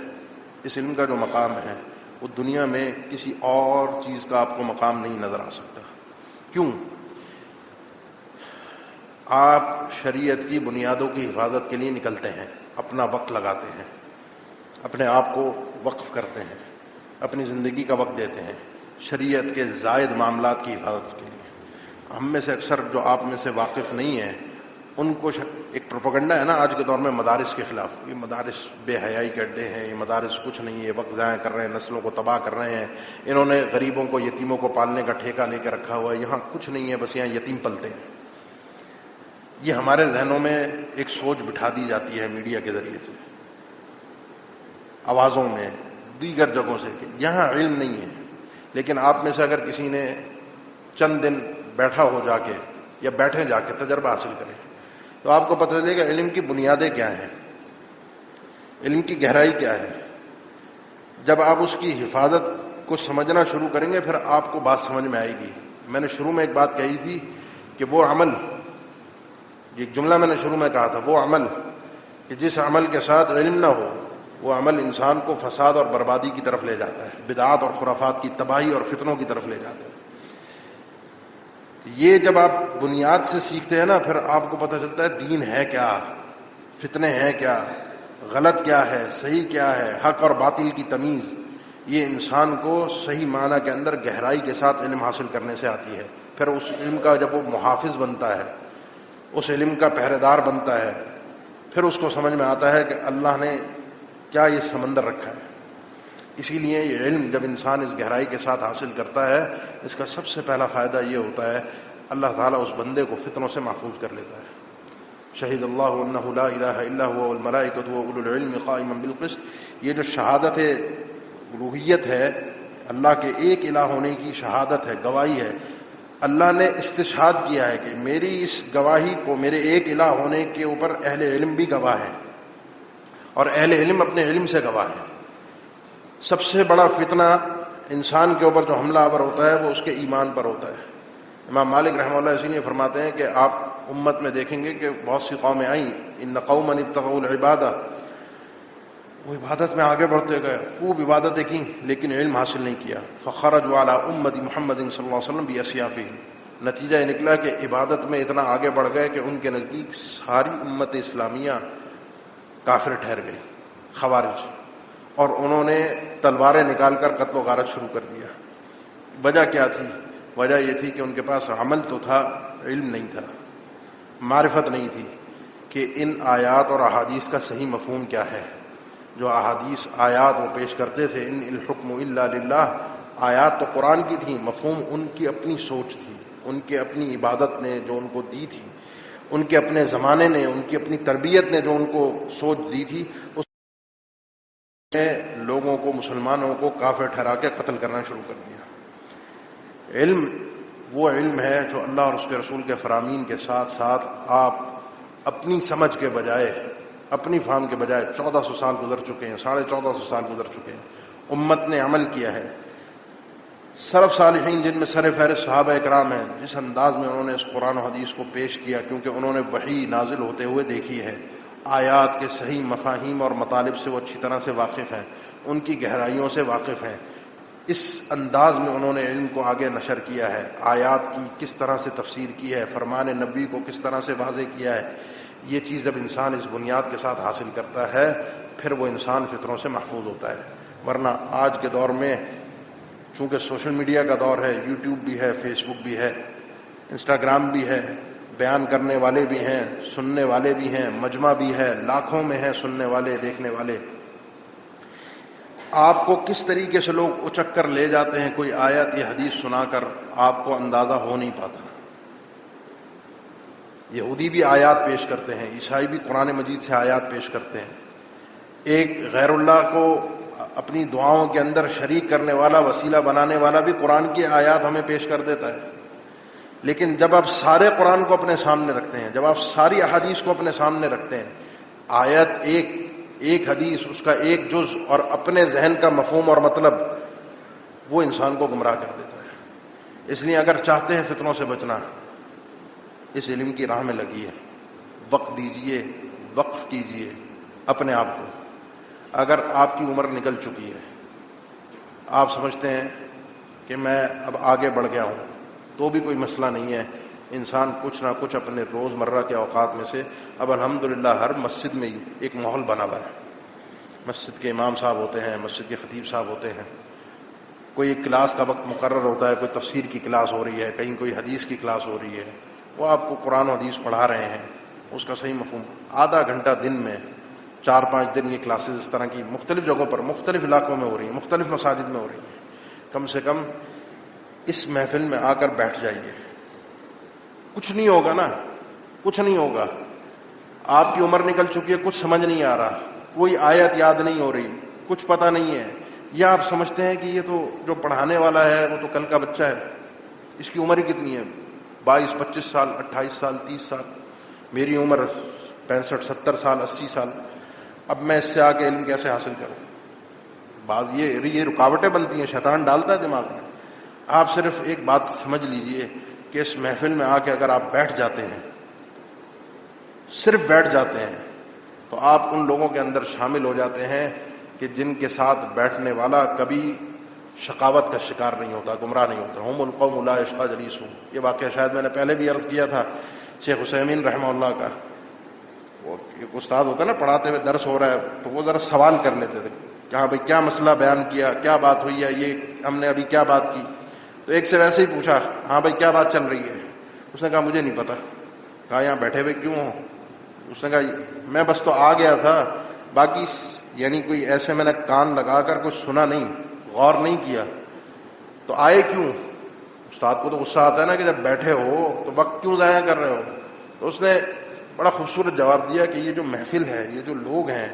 اس علم کا جو مقام ہے، وہ دنیا میں کسی اور چیز کا آپ کو مقام نہیں نظر آ سکتا. کیوں؟ آپ شریعت کی بنیادوں کی حفاظت کے لیے نکلتے ہیں، اپنا وقت لگاتے ہیں، اپنے آپ کو وقف کرتے ہیں، اپنی زندگی کا وقت دیتے ہیں شریعت کے زائد معاملات کی حفاظت کے لیے. ہم میں سے اکثر جو آپ میں سے واقف نہیں ہیں، ان کو ایک پروپیگنڈا ہے نا آج کے دور میں مدارس کے خلاف، یہ مدارس بے حیائی کے اڈے ہیں، یہ مدارس کچھ نہیں ہے، وقت ضائع کر رہے ہیں، نسلوں کو تباہ کر رہے ہیں، انہوں نے غریبوں کو، یتیموں کو پالنے کا ٹھیکہ لے کے رکھا ہوا ہے، یہاں کچھ نہیں ہے، بس یہاں یتیم پلتے ہیں. یہ ہمارے ذہنوں میں ایک سوچ بٹھا دی جاتی ہے میڈیا کے ذریعے سے، آوازوں میں، دیگر جگہوں سے، کہ یہاں علم نہیں ہے. لیکن آپ میں سے اگر کسی نے چند دن بیٹھا ہو جا کے، یا بیٹھے جا کے تجربہ حاصل کرے، تو آپ کو پتہ چلے گا علم کی بنیادیں کیا ہیں، علم کی گہرائی کیا ہے. جب آپ اس کی حفاظت کو سمجھنا شروع کریں گے، پھر آپ کو بات سمجھ میں آئے گی. میں نے شروع میں ایک بات کہی تھی کہ وہ عمل، ایک جملہ میں نے شروع میں کہا تھا، وہ عمل کہ جس عمل کے ساتھ علم نہ ہو، وہ عمل انسان کو فساد اور بربادی کی طرف لے جاتا ہے، بدعات اور خرافات کی تباہی اور فتنوں کی طرف لے جاتا ہے. یہ جب آپ بنیاد سے سیکھتے ہیں نا، پھر آپ کو پتہ چلتا ہے دین ہے کیا. فتنے ہیں کیا، غلط کیا ہے، صحیح کیا ہے، حق اور باطل کی تمیز، یہ انسان کو صحیح معنی کے اندر گہرائی کے ساتھ علم حاصل کرنے سے آتی ہے. پھر اس علم کا جب وہ محافظ بنتا ہے، اس علم کا پہرے دار بنتا ہے، پھر اس کو سمجھ میں آتا ہے کہ اللہ نے کیا یہ سمندر رکھا ہے. اسی لیے یہ علم جب انسان اس گہرائی کے ساتھ حاصل کرتا ہے، اس کا سب سے پہلا فائدہ یہ ہوتا ہے اللہ تعالیٰ اس بندے کو فتنوں سے محفوظ کر لیتا ہے. شہید اللہ انہ لا الہ الا هو والملائکۃ واولو العلم قائما بالقسط. یہ جو شہادت الوہیت ہے، اللہ کے ایک الہ ہونے کی شہادت ہے، گواہی ہے. اللہ نے استشہاد کیا ہے کہ میری اس گواہی کو، میرے ایک الہ ہونے کے اوپر اہل علم بھی گواہ ہے، اور اہل علم اپنے علم سے گواہ ہے. سب سے بڑا فتنہ انسان کے اوپر جو حملہ آور ہوتا ہے وہ اس کے ایمان پر ہوتا ہے. امام مالک رحمہ اللہ اسی لیے فرماتے ہیں کہ آپ امت میں دیکھیں گے کہ بہت سی قومیں آئیں، ان قوما ابتغوا العبادہ، وہ عبادت میں آگے بڑھتے گئے، خوب عبادتیں کی لیکن علم حاصل نہیں کیا. فخرجوا علی امت محمد صلی اللہ علیہ وسلم باسیافہم. نتیجہ یہ نکلا کہ عبادت میں اتنا آگے بڑھ گئے کہ ان کے نزدیک ساری امت اسلامیہ کافر ٹھہر گئی، خوارج، اور انہوں نے تلواریں نکال کر قتل و غارت شروع کر دیا. وجہ کیا تھی؟ وجہ یہ تھی کہ ان کے پاس عمل تو تھا، علم نہیں تھا، معرفت نہیں تھی کہ ان آیات اور احادیث کا صحیح مفہوم کیا ہے. جو احادیث آیات وہ پیش کرتے تھے، ان الحکم الا للہ، آیات تو قرآن کی تھیں، مفہوم ان کی اپنی سوچ تھی، ان کے اپنی عبادت نے جو ان کو دی تھی، ان کے اپنے زمانے نے، ان کی اپنی تربیت نے جو ان کو سوچ دی تھی، اس نے لوگوں کو، مسلمانوں کو کافر ٹھہرا کے قتل کرنا شروع کر دیا. علم وہ علم ہے جو اللہ اور اس کے رسول کے فرامین کے ساتھ ساتھ آپ اپنی سمجھ کے بجائے، اپنی فہم کے بجائے 1400 سال گزر چکے ہیں، 1450 سال گزر چکے ہیں، امت نے عمل کیا ہے. سلف صالحین جن میں سر فہرست صحابہ اکرام ہیں، جس انداز میں انہوں نے اس قرآن و حدیث کو پیش کیا، کیونکہ انہوں نے وحی نازل ہوتے ہوئے دیکھی ہے، آیات کے صحیح مفاہیم اور مطالب سے وہ اچھی طرح سے واقف ہیں، ان کی گہرائیوں سے واقف ہیں. اس انداز میں انہوں نے علم کو آگے نشر کیا ہے، آیات کی کس طرح سے تفسیر کی ہے، فرمان نبی کو کس طرح سے واضح کیا ہے. یہ چیز جب انسان اس بنیاد کے ساتھ حاصل کرتا ہے، پھر وہ انسان فطروں سے محفوظ ہوتا ہے. ورنہ آج کے دور میں چونکہ سوشل میڈیا کا دور ہے، یوٹیوب بھی ہے، فیس بک بھی ہے، انسٹاگرام بھی ہے، بیان کرنے والے بھی ہیں، سننے والے بھی ہیں، مجمع بھی ہے، لاکھوں میں ہیں سننے والے، دیکھنے والے. آپ کو کس طریقے سے لوگ اچک کر لے جاتے ہیں کوئی آیت یا حدیث سنا کر، آپ کو اندازہ ہو نہیں پاتا. یہودی بھی آیات پیش کرتے ہیں، عیسائی بھی قرآن مجید سے آیات پیش کرتے ہیں. ایک غیر اللہ کو اپنی دعاؤں کے اندر شریک کرنے والا، وسیلہ بنانے والا بھی قرآن کی آیات ہمیں پیش کر دیتا ہے. لیکن جب آپ سارے قرآن کو اپنے سامنے رکھتے ہیں، جب آپ ساری احادیث کو اپنے سامنے رکھتے ہیں، آیت ایک حدیث، اس کا ایک جز اور اپنے ذہن کا مفہوم اور مطلب، وہ انسان کو گمراہ کر دیتا ہے. اس لیے اگر چاہتے ہیں فتنوں سے بچنا، اس علم کی راہ میں لگیے، وقت دیجئے، وقف کیجئے اپنے آپ کو. اگر آپ کی عمر نکل چکی ہے، آپ سمجھتے ہیں کہ میں اب آگے بڑھ گیا ہوں، تو بھی کوئی مسئلہ نہیں ہے. انسان کچھ نہ کچھ اپنے روزمرہ کے اوقات میں سے، اب الحمدللہ ہر مسجد میں ایک ماحول بنا ہوا ہے. مسجد کے امام صاحب ہوتے ہیں، مسجد کے خطیب صاحب ہوتے ہیں، کوئی ایک کلاس کا وقت مقرر ہوتا ہے، کوئی تفسیر کی کلاس ہو رہی ہے، کہیں کوئی حدیث کی کلاس ہو رہی ہے، وہ آپ کو قرآن و حدیث پڑھا رہے ہیں. اس کا صحیح مفہوم آدھا گھنٹہ دن میں 4-5 دن یہ کلاسز اس طرح کی مختلف جگہوں پر، مختلف علاقوں میں ہو رہی ہیں، مختلف مساجد میں ہو رہی ہیں. کم سے کم اس محفل میں آ کر بیٹھ جائیے. کچھ نہیں ہوگا نا، کچھ نہیں ہوگا. آپ کی عمر نکل چکی ہے، کچھ سمجھ نہیں آ رہا، کوئی آیت یاد نہیں ہو رہی، کچھ پتہ نہیں ہے، یا آپ سمجھتے ہیں کہ یہ تو جو پڑھانے والا ہے وہ تو کل کا بچہ ہے، اس کی عمر ہی کتنی ہے، 22-25 سال، 28 سال، 30 سال. میری عمر 65-70 سال، 80 سال. اب میں اس سے آ کے علم کیسے حاصل کروں؟ بعض یہ رکاوٹیں بنتی ہیں، شیطان ڈالتا ہے دماغ میں. آپ صرف ایک بات سمجھ لیجئے کہ اس محفل میں آ کے اگر آپ بیٹھ جاتے ہیں، صرف بیٹھ جاتے ہیں، تو آپ ان لوگوں کے اندر شامل ہو جاتے ہیں کہ جن کے ساتھ بیٹھنے والا کبھی شقاوت کا شکار نہیں ہوتا، گمراہ نہیں ہوتا. ہم القوم لا یشقی جلیسہم. یہ واقعہ شاید میں نے پہلے بھی عرض کیا تھا شیخ عثیمین رحمہ اللہ کا. وہ ایک استاد ہوتا ہے نا، پڑھاتے ہوئے درس ہو رہا ہے تو وہ ذرا سوال کر لیتے تھے کہ ہاں بھائی کیا مسئلہ بیان کیا، کیا بات ہوئی ہے، یہ ہم نے ابھی کیا بات کی. تو ایک سے ویسے ہی پوچھا ہاں بھائی کیا بات چل رہی ہے. اس نے کہا مجھے نہیں پتا. کہا یہاں بیٹھے ہوئے کیوں ہو؟ اس نے کہا میں بس تو آ گیا تھا، باقی یعنی کوئی ایسے میں نے کان لگا کر کچھ سنا نہیں، غور نہیں کیا. تو آئے کیوں؟ استاد کو تو غصہ آتا ہے نا کہ جب بیٹھے ہو تو وقت کیوں ضائع کر رہے ہو. تو اس نے بڑا خوبصورت جواب دیا کہ یہ جو محفل ہے، یہ جو لوگ ہیں،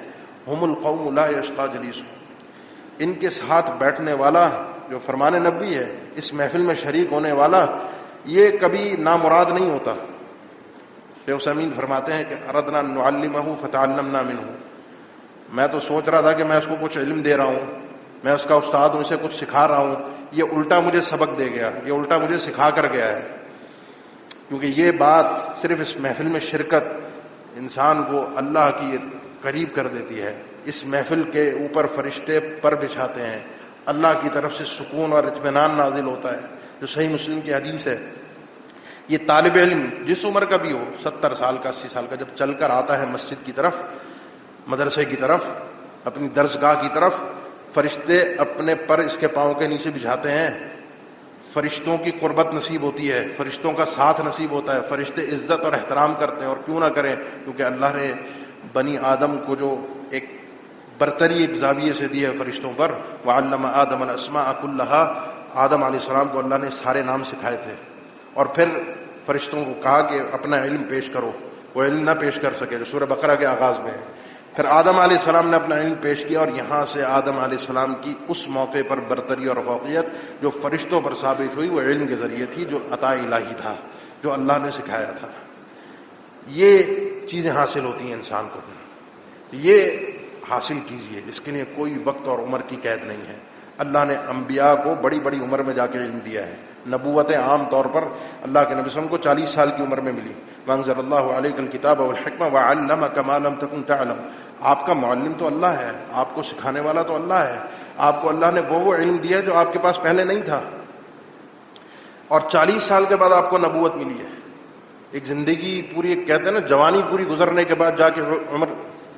ہم القوم لا یشقی جلیسہم، ان کے ساتھ بیٹھنے والا جو فرمان نبوی ہے، اس محفل میں شریک ہونے والا، یہ کبھی نامراد نہیں ہوتا. شیخ عثیمین فرماتے ہیں کہ اردنا نعلمہ فتعلمنا منہ، میں تو سوچ رہا تھا کہ میں اس کو کچھ علم دے رہا ہوں، میں اس کا استاد ہوں، اسے کچھ سکھا رہا ہوں، یہ الٹا مجھے سبق دے گیا، یہ الٹا مجھے سکھا کر گیا ہے. کیونکہ یہ بات صرف اس محفل میں شرکت انسان کو اللہ کی قریب کر دیتی ہے. اس محفل کے اوپر فرشتے پر بچھاتے ہیں، اللہ کی طرف سے سکون اور اطمینان نازل ہوتا ہے، جو صحیح مسلم کی حدیث ہے. یہ طالب علم جس عمر کا بھی ہو، 70 سال کا 80 سال کا، جب چل کر آتا ہے مسجد کی طرف، مدرسے کی طرف، اپنی درسگاہ کی طرف، فرشتے اپنے پر اس کے پاؤں کے نیچے بچھاتے ہیں. فرشتوں کی قربت نصیب ہوتی ہے، فرشتوں کا ساتھ نصیب ہوتا ہے، فرشتے عزت اور احترام کرتے ہیں. اور کیوں نہ کریں، کیونکہ اللہ نے بنی آدم کو جو ایک برتری ایک زاویے سے دی ہے فرشتوں پر. وعلم آدم الاسماء كلها، آدم علیہ السلام کو اللہ نے سارے نام سکھائے تھے. اور پھر فرشتوں کو کہا کہ اپنا علم پیش کرو، وہ علم نہ پیش کر سکے، جو سورہ بقرہ کے آغاز میں ہے. پھر آدم علیہ السلام نے اپنا علم پیش کیا، اور یہاں سے آدم علیہ السلام کی اس موقع پر برتری اور فوقیت جو فرشتوں پر ثابت ہوئی، وہ علم کے ذریعے تھی، جو عطا الہی تھا، جو اللہ نے سکھایا تھا. یہ چیزیں حاصل ہوتی ہیں انسان کو. یہ حاصل کیجئے، اس کے لیے کوئی وقت اور عمر کی قید نہیں ہے. اللہ نے انبیاء کو بڑی بڑی عمر میں جا کے علم دیا ہے. نبوتیں عام طور پر اللہ کے نبی صلی اللہ علیہ وسلم کو 40 سال کی عمر میں ملی. وانزل اللہ علیک الکتاب والحکمہ وعلمک ما لم تکن تعلم. آپ کا معلم تو اللہ ہے، آپ کو سکھانے والا تو اللہ ہے. آپ کو اللہ نے وہ علم دیا جو آپ کے پاس پہلے نہیں تھا. اور 40 سال کے بعد آپ کو نبوت ملی ہے. ایک زندگی پوری، ایک کہتے ہیں نا جوانی پوری گزرنے کے بعد جا کے عمر،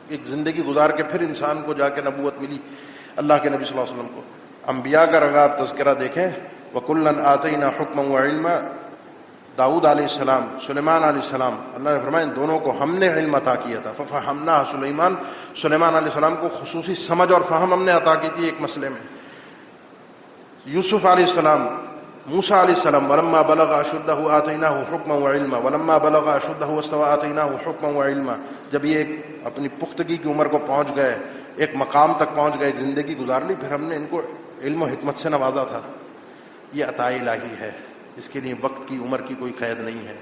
ایک زندگی گزار کے پھر انسان کو جا کے نبوت ملی اللہ کے نبی صلی اللہ علیہ وسلم کو. انبیاء کا اگر آپ تذکرہ دیکھیں، وَكُلًّا آتَيْنَا حُكْمًا وَعِلْمًا، داؤد علیہ السلام، سلیمان علیہ السلام، اللہ نے فرمایا ان دونوں کو ہم نے علم عطا کیا تھا. فَفَهَمْنَاهَا سلیمان، سلیمان علیہ السلام کو خصوصی سمجھ اور فہم ہم نے عطا کی تھی ایک مسئلے میں. یوسف علیہ السلام، موسیٰ علیہ السلام، وَلَمَّا بَلَغَ أَشُدَّهُ آتَيْنَاهُ حُكْمًا وَعِلْمًا وَلَمَّا بَلَغَ أَشُدَّهُ وَاسْتَوَىٰ آتَيْنَاهُ حُكْمًا وَعِلْمًا. جب یہ اپنی پختگی کی عمر کو پہنچ گئے، ایک مقام تک پہنچ گئے، زندگی گزار لی، پھر ہم نے ان کو علم و حکمت سے نوازا تھا. یہ عطا الہی ہے، اس کے لیے وقت کی عمر کی کوئی قید نہیں ہے.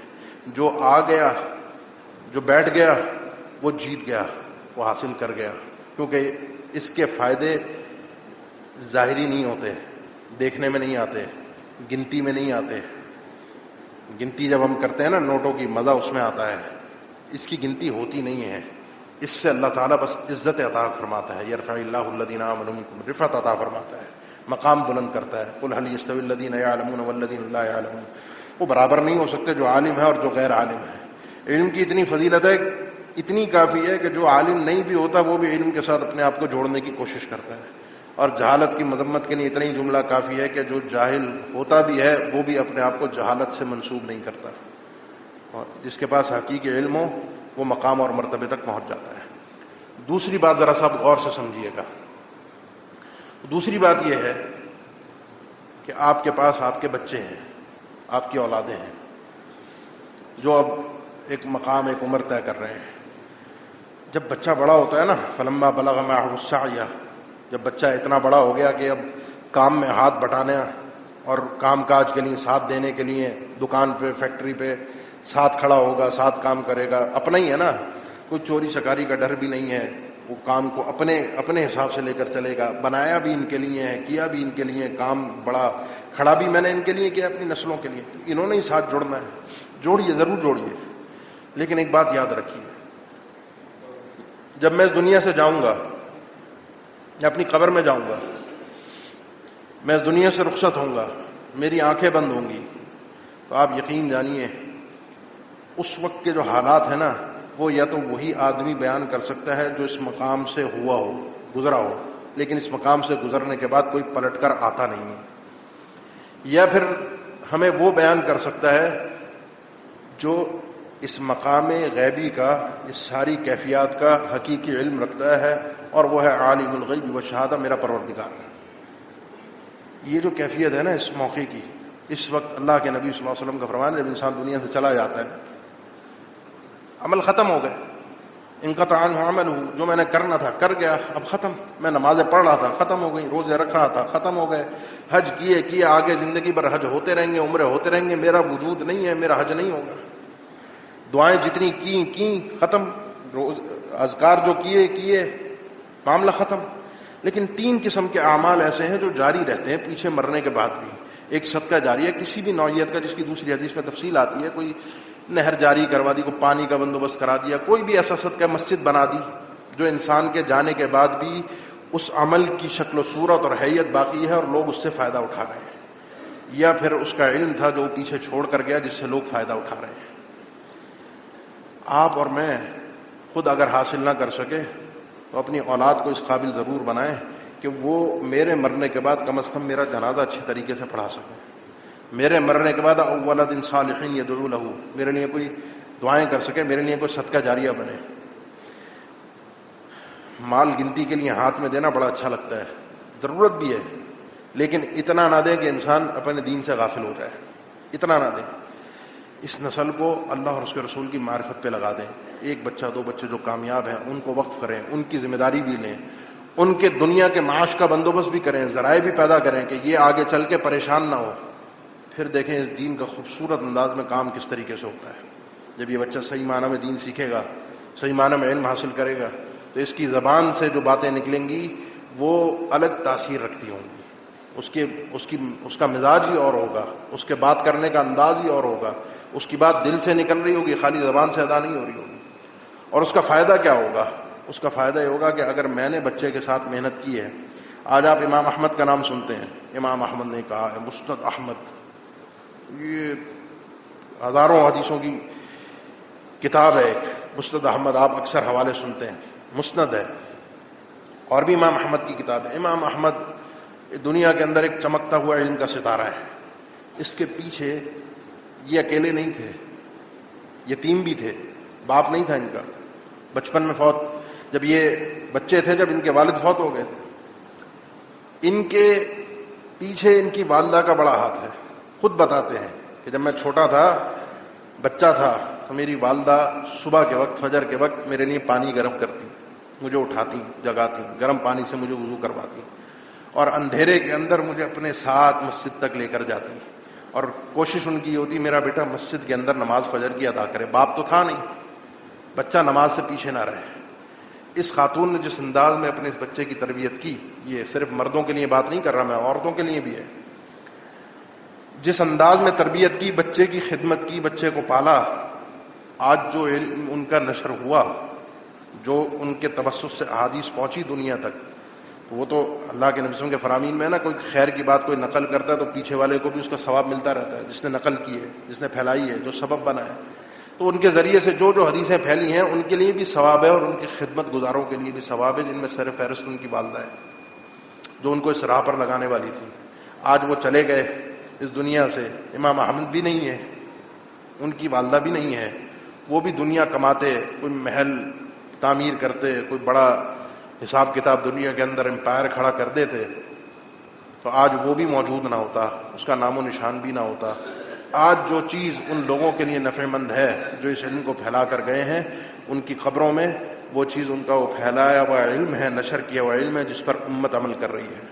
جو آ گیا، جو بیٹھ گیا، وہ جیت گیا، وہ حاصل کر گیا. کیونکہ اس کے فائدے ظاہری نہیں ہوتے، دیکھنے میں نہیں آتے، گنتی میں نہیں آتے. گنتی جب ہم کرتے ہیں نا نوٹوں کی، مزہ اس میں آتا ہے. اس کی گنتی ہوتی نہیں ہے. اس سے اللہ تعالیٰ بس عزت عطا فرماتا ہے. یرفع اللہ الذین آمنوا منکم، رفعت عطا فرماتا ہے، مقام بلند کرتا ہے. قل هل يستوي الذین یعلمون والذین لا یعلمون. وہ برابر نہیں ہو سکتے جو عالم ہے اور جو غیر عالم ہے. علم کی اتنی فضیلت ہے، اتنی کافی ہے کہ جو عالم نہیں بھی ہوتا وہ بھی علم کے ساتھ اپنے آپ کو جوڑنے کی کوشش کرتا ہے. اور جہالت کی مذمت کے لیے اتنا ہی جملہ کافی ہے کہ جو جاہل ہوتا بھی ہے وہ بھی اپنے آپ کو جہالت سے منسوب نہیں کرتا. اور جس کے پاس حقیقی علم ہو وہ مقام اور مرتبے تک پہنچ جاتا ہے. دوسری بات ذرا سا غور سے سمجھیے گا. دوسری بات یہ ہے کہ آپ کے پاس آپ کے بچے ہیں، آپ کی اولادیں ہیں، جو اب ایک مقام، ایک عمر طے کر رہے ہیں. جب بچہ بڑا ہوتا ہے نا، فلما بلغ معه السعی، جب بچہ اتنا بڑا ہو گیا کہ اب کام میں ہاتھ بٹانے اور کام کاج کے لیے ساتھ دینے کے لیے دکان پہ، فیکٹری پہ ساتھ کھڑا ہوگا، ساتھ کام کرے گا، اپنا ہی ہے نا، کوئی چوری چکاری کا ڈر بھی نہیں ہے. وہ کام کو اپنے حساب سے لے کر چلے گا. بنایا بھی ان کے لیے ہے، کیا بھی ان کے لیے، کام بڑا کھڑا بھی میں نے ان کے لیے کیا، اپنی نسلوں کے لیے. انہوں نے ہی ساتھ جوڑنا ہے. جوڑیے، ضرور جوڑیے. لیکن ایک بات یاد رکھیے، جب میں اس دنیا سے جاؤں گا، میں اپنی قبر میں جاؤں گا، میں اس دنیا سے رخصت ہوں گا، میری آنکھیں بند ہوں گی، تو آپ یقین جانیے اس وقت کے جو حالات ہیں نا، وہ یا تو وہی آدمی بیان کر سکتا ہے جو اس مقام سے ہوا ہو، گزرا ہو، لیکن اس مقام سے گزرنے کے بعد کوئی پلٹ کر آتا نہیں ہے، یا پھر ہمیں وہ بیان کر سکتا ہے جو اس مقام غیبی کا، اس ساری کیفیات کا حقیقی علم رکھتا ہے، اور وہ ہے عالم الغیب والشہادہ، میرا پروردگار۔ یہ جو کیفیت ہے نا اس موقع کی، اس وقت اللہ کے نبی صلی اللہ علیہ وسلم کا فرمان، جب انسان دنیا سے چلا جاتا ہے، عمل ختم ہو گئے، انقطع عنہ عملہ، جو میں نے کرنا تھا کر گیا، اب ختم، میں نمازیں پڑھ رہا تھا ختم ہو گئی، روزے رکھ رہا تھا ختم ہو گئے، حج کیے آگے زندگی بھر حج ہوتے رہیں گے، عمرے ہوتے رہیں گے، میرا وجود نہیں ہے، میرا حج نہیں ہوگا، دعائیں جتنی کی ختم، اذکار جو کیے، معاملہ ختم۔ لیکن 3 قسم کے اعمال ایسے ہیں جو جاری رہتے ہیں پیچھے مرنے کے بعد بھی۔ ایک صدقہ جاریہ کسی بھی نوعیت کا، جس کی دوسری حدیث میں تفصیل آتی ہے، کوئی نہر جاری کروا دی، کوئی پانی کا بندوبست کرا دیا، کوئی بھی ایسا صدقہ، مسجد بنا دی جو انسان کے جانے کے بعد بھی اس عمل کی شکل و صورت اور حیت باقی ہے اور لوگ اس سے فائدہ اٹھا رہے ہیں، یا پھر اس کا علم تھا جو وہ پیچھے چھوڑ کر گیا جس سے لوگ فائدہ اٹھا رہے ہیں۔ آپ اور میں خود اگر حاصل نہ کر سکے تو اپنی اولاد کو اس قابل ضرور بنائیں کہ وہ میرے مرنے کے بعد کم از کم میرا جنازہ اچھے طریقے سے پڑھا سکیں، میرے مرنے کے بعد ولد صالح یدعو لہ، میرے لیے کوئی دعائیں کر سکے، میرے لیے کوئی صدقہ جاریہ بنے۔ مال گنتی کے لیے ہاتھ میں دینا بڑا اچھا لگتا ہے، ضرورت بھی ہے، لیکن اتنا نہ دیں کہ انسان اپنے دین سے غافل ہو جائے، اتنا نہ دیں۔ اس نسل کو اللہ اور اس کے رسول کی معرفت پہ لگا دیں، 1 بچہ 2 بچے جو کامیاب ہیں ان کو وقف کریں، ان کی ذمہ داری بھی لیں، ان کے دنیا کے معاش کا بندوبست بھی کریں، ذرائع بھی پیدا کریں کہ یہ آگے چل کے پریشان نہ ہو۔ پھر دیکھیں اس دین کا خوبصورت انداز میں کام کس طریقے سے ہوتا ہے۔ جب یہ بچہ صحیح معنی میں دین سیکھے گا، صحیح معنی میں علم حاصل کرے گا، تو اس کی زبان سے جو باتیں نکلیں گی وہ الگ تاثیر رکھتی ہوں گی، اس کا مزاج ہی اور ہوگا، اس کے بات کرنے کا انداز ہی اور ہوگا، اس کی بات دل سے نکل رہی ہوگی، خالی زبان سے ادا نہیں ہو رہی ہوگی۔ اور اس کا فائدہ کیا ہوگا؟ اس کا فائدہ یہ ہوگا کہ اگر میں نے بچے کے ساتھ محنت کی ہے، آج آپ امام احمد کا نام سنتے ہیں، امام احمد نے کہا ہے، مسند احمد، یہ ہزاروں حدیثوں کی کتاب ہے، ایک مسند احمد آپ اکثر حوالے سنتے ہیں، مسند ہے، اور بھی امام احمد کی کتاب ہے۔ امام احمد دنیا کے اندر ایک چمکتا ہوا علم کا ستارہ ہے، اس کے پیچھے یہ اکیلے نہیں تھے، یتیم بھی تھے، باپ نہیں تھا ان کا، بچپن میں فوت، جب یہ بچے تھے جب ان کے والد فوت ہو گئے تھے، ان کے پیچھے ان کی والدہ کا بڑا ہاتھ ہے۔ خود بتاتے ہیں کہ جب میں چھوٹا تھا، بچہ تھا، تو میری والدہ صبح کے وقت، فجر کے وقت میرے لیے پانی گرم کرتی، مجھے اٹھاتی، جگاتی، گرم پانی سے مجھے وضو کرواتی، اور اندھیرے کے اندر مجھے اپنے ساتھ مسجد تک لے کر جاتی، اور کوشش ان کی ہوتی میرا بیٹا مسجد کے اندر نماز فجر کی ادا کرے۔ باپ تو تھا نہیں، بچہ نماز سے پیچھے نہ رہے۔ اس خاتون نے جس انداز میں اپنے اس بچے کی تربیت کی، یہ صرف مردوں کے لیے بات نہیں کر رہا میں، عورتوں کے لیے بھی ہے، جس انداز میں تربیت کی، بچے کی خدمت کی، بچے کو پالا، آج جو علم ان کا نشر ہوا، جو ان کے توسط سے احادیث پہنچی دنیا تک، وہ تو اللہ کے نبی کے فرامین میں نا، کوئی خیر کی بات کوئی نقل کرتا ہے تو پیچھے والے کو بھی اس کا ثواب ملتا رہتا ہے، جس نے نقل کی ہے، جس نے پھیلائی ہے، جو سبب بنا ہے، تو ان کے ذریعے سے جو حدیثیں پھیلی ہیں ان کے لیے بھی ثواب ہے، اور ان کی خدمت گزاروں کے لیے بھی ثواب ہے، جن میں سر فہرست ان کی والدہ ہے جو ان کو اس راہ پر لگانے والی تھی۔ آج وہ چلے گئے اس دنیا سے، امام احمد بھی نہیں ہے، ان کی والدہ بھی نہیں ہے، وہ بھی دنیا کماتے، کوئی محل تعمیر کرتے، کوئی بڑا حساب کتاب دنیا کے اندر امپائر کھڑا کر دیتے، تو آج وہ بھی موجود نہ ہوتا، اس کا نام و نشان بھی نہ ہوتا۔ آج جو چیز ان لوگوں کے لیے نفع مند ہے جو اس علم کو پھیلا کر گئے ہیں، ان کی قبروں میں وہ چیز ان کا وہ پھیلایا ہوا علم ہے، نشر کیا ہوا علم ہے، جس پر امت عمل کر رہی ہے۔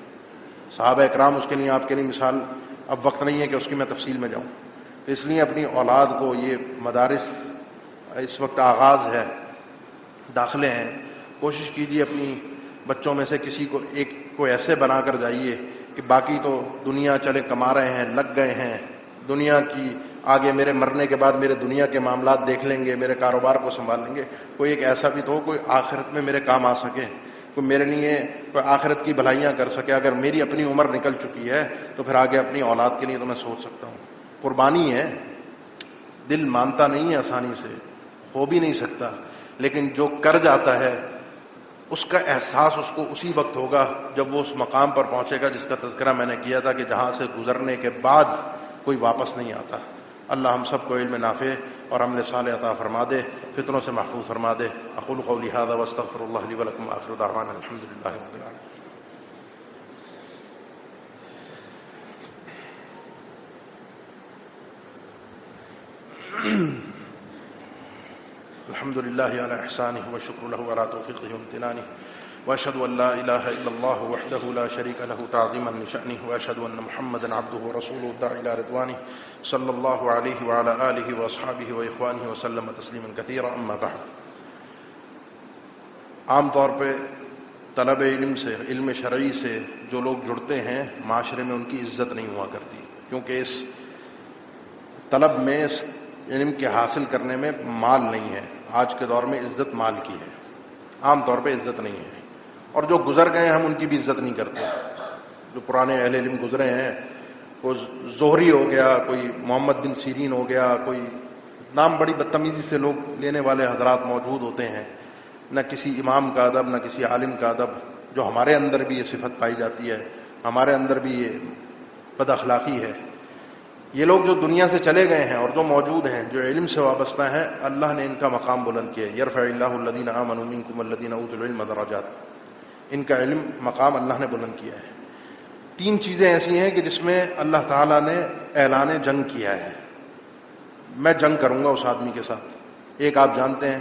صحابہ اکرام اس کے لیے، آپ کے لیے مثال، اب وقت نہیں ہے کہ اس کی میں تفصیل میں جاؤں، تو اس لیے اپنی اولاد کو، یہ مدارس اس وقت آغاز ہے، داخلے ہیں، کوشش کیجیے اپنی بچوں میں سے کسی کو ایک کو ایسے بنا کر جائیے کہ باقی تو دنیا چلے کما رہے ہیں، لگ گئے ہیں دنیا کی، آگے میرے مرنے کے بعد میرے دنیا کے معاملات دیکھ لیں گے، میرے کاروبار کو سنبھال لیں گے، کوئی ایک ایسا بھی تو ہو کوئی آخرت میں میرے کام آ سکے، کوئی میرے لیے کوئی آخرت کی بھلائیاں کر سکے۔ اگر میری اپنی عمر نکل چکی ہے تو پھر آگے اپنی اولاد کے لیے تو میں سوچ سکتا ہوں۔ قربانی ہے، دل مانتا نہیں ہے آسانی سے، ہو بھی نہیں سکتا، لیکن جو کر جاتا ہے اس کا احساس اس کو اسی وقت ہوگا جب وہ اس مقام پر پہنچے گا جس کا تذکرہ میں نے کیا تھا کہ جہاں سے گزرنے کے بعد کوئی واپس نہیں آتا۔ اللہ ہم سب کو علم نافع اور عمل صالح عطا فرما دے، فتنوں سے محفوظ فرما دے۔ اقول قولی ھذا واستغفر اللہ لی ولکم، آخر دعوانا الحمد للہ رب العالمین۔ الحمد للہ علی احسانہ والشکر لہ علی توفیقہ وامتنانہ، واشهد ان لا الہ الا اللہ وحدہ لا شریک لہ تعظیما لشأنہ، واشهد ان محمدا عبدہ ورسولہ الداعی الی رضوانہ، صلی اللہ علیہ وعلی آلہ واصحابہ واخوانہ وسلم تسلیما کثیرا، اما بعد۔ عام طور پہ طلب علم سے، علم شرعی سے جو لوگ جڑتے ہیں معاشرے میں ان کی عزت نہیں ہوا کرتی، کیونکہ اس طلب میں، اس علم کے حاصل کرنے میں مال نہیں ہے۔ آج کے دور میں عزت مال کی ہے، عام طور پہ عزت نہیں ہے، اور جو گزر گئے ہم ان کی بھی عزت نہیں کرتے۔ جو پرانے اہل علم گزرے ہیں، کوئی زہری ہو گیا، کوئی محمد بن سیرین ہو گیا، کوئی نام بڑی بدتمیزی سے لوگ لینے والے حضرات موجود ہوتے ہیں، نہ کسی امام کا ادب، نہ کسی عالم کا ادب، جو ہمارے اندر بھی یہ صفت پائی جاتی ہے، ہمارے اندر بھی یہ بد اخلاقی ہے۔ یہ لوگ جو دنیا سے چلے گئے ہیں اور جو موجود ہیں، جو علم سے وابستہ ہیں، اللہ نے ان کا مقام بلند کیا ہے۔ یرفع اللہ الذین آمنوا منکم والذین اوتوا العلم درجات، ان کا علم مقام اللہ نے بلند کیا ہے۔ 3 چیزیں ایسی ہیں کہ جس میں اللہ تعالیٰ نے اعلان جنگ کیا ہے، میں جنگ کروں گا اس آدمی کے ساتھ۔ ایک آپ جانتے ہیں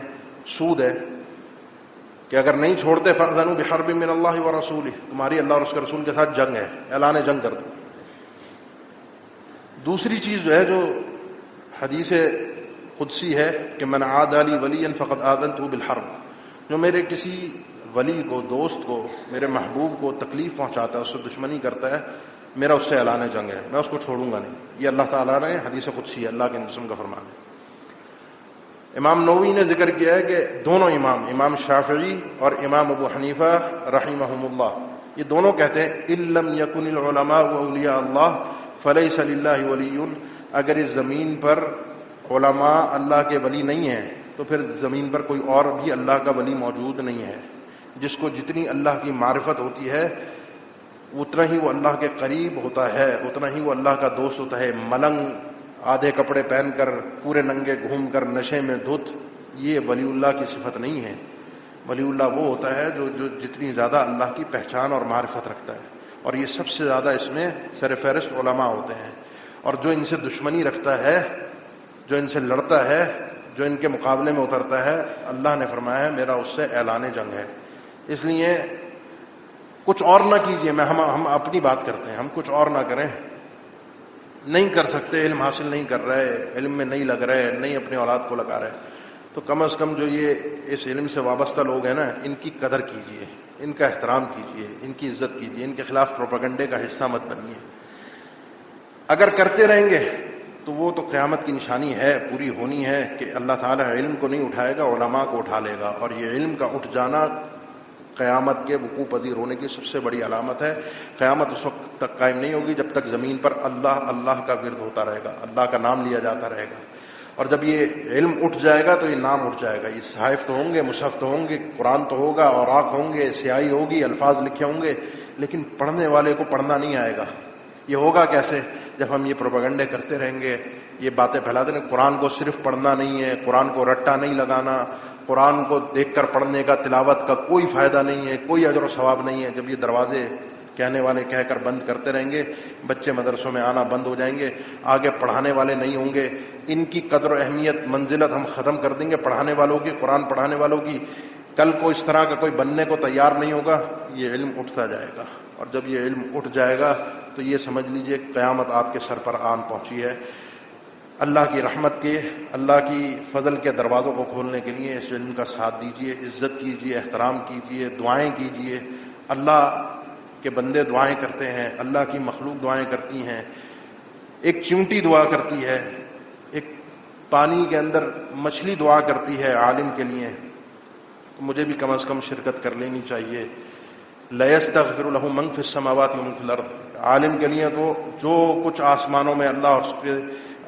سود ہے، کہ اگر نہیں چھوڑتے فأذنوا بحرب من اللہ ورسولہ، تمہاری اللہ اور اس کے رسول کے ساتھ جنگ ہے، اعلان جنگ کر دو۔ دوسری چیز جو ہے، جو حدیث قدسی ہے کہ من عاد لی ولیا فقد آذنتہ بالحرب، جو میرے کسی ولی کو، دوست کو، میرے محبوب کو تکلیف پہنچاتا ہے، اس سے دشمنی کرتا ہے، میرا اس سے اعلان جنگ ہے، میں اس کو چھوڑوں گا نہیں۔ یہ اللہ تعالیٰ نے حدیث قدسی ہے، اللہ کے قسم کا فرمان ہے۔ امام نووی نے ذکر کیا ہے کہ دونوں امام شافعی اور امام ابو حنیفہ رحمہم اللہ، یہ دونوں کہتے ہیں ان لم یکن العلماء اولیاء اللہ فلیس للہ ولی، اگر اس زمین پر علماء اللہ کے ولی نہیں ہیں تو پھر زمین پر کوئی اور بھی اللہ کا ولی موجود نہیں ہے۔ جس کو جتنی اللہ کی معرفت ہوتی ہے اتنا ہی وہ اللہ کے قریب ہوتا ہے، اتنا ہی وہ اللہ کا دوست ہوتا ہے۔ ملنگ آدھے کپڑے پہن کر، پورے ننگے گھوم کر، نشے میں دھت، یہ ولی اللہ کی صفت نہیں ہے۔ ولی اللہ وہ ہوتا ہے جو جتنی زیادہ اللہ کی پہچان اور معرفت رکھتا ہے، اور یہ سب سے زیادہ اس میں سر فہرست علماء ہوتے ہیں۔ اور جو ان سے دشمنی رکھتا ہے، جو ان سے لڑتا ہے، جو ان کے مقابلے میں اترتا ہے، اللہ نے فرمایا ہے میرا اس سے اعلان جنگ ہے۔ اس لیے کچھ اور نہ کیجئے، ہم اپنی بات کرتے ہیں، ہم کچھ اور نہ کریں، نہیں کر سکتے، علم حاصل نہیں کر رہے، علم میں نہیں لگ رہے، نہیں اپنے اولاد کو لگا رہے، تو کم از کم جو یہ اس علم سے وابستہ لوگ ہیں نا، ان کی قدر کیجئے، ان کا احترام کیجئے، ان کی عزت کیجئے، ان کے خلاف پروپیگنڈے کا حصہ مت بنیے۔ اگر کرتے رہیں گے تو وہ تو قیامت کی نشانی ہے، پوری ہونی ہے کہ اللہ تعالیٰ علم کو نہیں اٹھائے گا، علماء کو اٹھا لے گا، اور یہ علم کا اٹھ جانا قیامت کے وقوع پذیر ہونے کی سب سے بڑی علامت ہے۔ قیامت اس وقت تک قائم نہیں ہوگی جب تک زمین پر اللہ اللہ کا ورد ہوتا رہے گا، اللہ کا نام لیا جاتا رہے گا، اور جب یہ علم اٹھ جائے گا تو یہ نام اٹھ جائے گا۔ یہ صحائف تو ہوں گے، مصحف تو ہوں گے، قرآن تو ہوگا، اوراق ہوں گے، سیاہی ہوگی، الفاظ لکھے ہوں گے، لیکن پڑھنے والے کو پڑھنا نہیں آئے گا۔ یہ ہوگا کیسے؟ جب ہم یہ پروپیگنڈے کرتے رہیں گے، یہ باتیں پھیلاتے رہیں۔ قرآن کو صرف پڑھنا نہیں ہے، قرآن کو رٹا نہیں لگانا، قرآن کو دیکھ کر پڑھنے کا، تلاوت کا کوئی فائدہ نہیں ہے، کوئی اجر و ثواب نہیں ہے۔ جب یہ دروازے کہنے والے کہہ کر بند کرتے رہیں گے، بچے مدرسوں میں آنا بند ہو جائیں گے، آگے پڑھانے والے نہیں ہوں گے، ان کی قدر و اہمیت، منزلت ہم ختم کر دیں گے پڑھانے والوں کی، قرآن پڑھانے والوں کی۔ کل کو اس طرح کا کوئی بننے کو تیار نہیں ہوگا، یہ علم اٹھتا جائے گا، اور جب یہ علم اٹھ جائے گا تو یہ سمجھ لیجئے قیامت آپ کے سر پر آن پہنچی ہے۔ اللہ کی رحمت کے، اللہ کی فضل کے دروازوں کو کھولنے کے لیے اس علم کا ساتھ دیجئے، عزت کیجئے، احترام کیجئے، دعائیں کیجئے۔ اللہ کے بندے دعائیں کرتے ہیں، اللہ کی مخلوق دعائیں کرتی ہیں، ایک چیونٹی دعا کرتی ہے، ایک پانی کے اندر مچھلی دعا کرتی ہے عالم کے لیے، مجھے بھی کم از کم شرکت کر لینی چاہیے۔ لَيَسْتَغْفِرُ لَهُ مَنْ فِي السَّمَاوَاتِ وَمَنْ فِي الْأَرْضِ، عالم کے لیے تو جو کچھ آسمانوں میں اللہ اور اس کے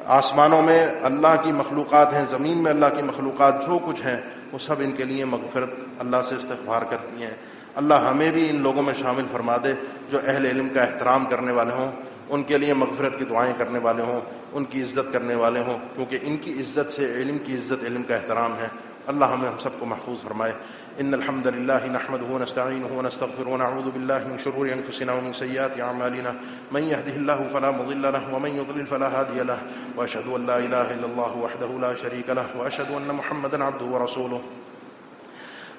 آسمانوں میں اللہ کی مخلوقات ہیں، زمین میں اللہ کی مخلوقات جو کچھ ہیں وہ سب ان کے لیے مغفرت اللہ سے استغفار کرتی ہیں۔ اللہ ہمیں بھی ان لوگوں میں شامل فرما دے جو اہل علم کا احترام کرنے والے ہوں، ان کے لیے مغفرت کی دعائیں کرنے والے ہوں، ان کی عزت کرنے والے ہوں، کیونکہ ان کی عزت سے علم کی عزت، علم کا احترام ہے۔ اللہ ہمیں ہم سب کو محفوظ فرمائے۔ ان الحمد للہ نحمده ونستعینه ونستغفره ونعوذ باللہ من شرور انفسنا ومن سیئات اعمالنا من يهده الله فلا مضل له ومن يضلل فلا هادي له واشهد ان لا اله الا الله وحده لا شريك له واشهد ان محمدا عبده ورسوله۔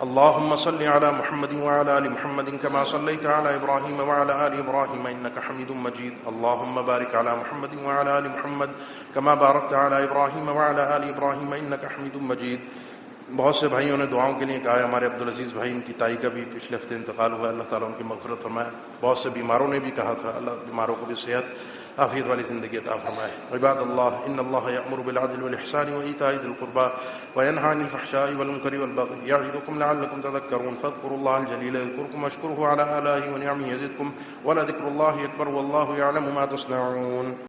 اللهم صل على محمد وعلى آل محمد كما صليت على إبراهيم وعلى آل إبراهيم إنك حميد مجيد۔ اللهم بارك على محمد وعلى آل محمد كما باركت على إبراهيم وعلى آل إبراهيم إنك حميد مجيد۔ بہت سے بھائیوں نے دعاؤں کے لیے کہا ہے، ہمارے عبدالعزیز بھائی، ان کی تائی کا بھی پچھلے ہفتے انتقال ہوا ہے، اللہ تعالیٰ ان کی مغفرت فرمائے۔ بہت سے بیماروں نے بھی کہا تھا، اللہ بیماروں کو بھی صحت عافیت والی زندگی عطا فرمائے۔ عباد اللہ، ان اللہ یأمر بالعدل والإحسان وإیتاء ذی القربى وینہی عن الفحشاء والمنکر والبغی یعظکم لعلکم تذکرون، فاذکروا اللہ الجلیل یذکرکم واشکروہ علی آلائہ ونعمہ یزدکم ولذکر اللہ اکبر واللہ یعلم ما تصنعون۔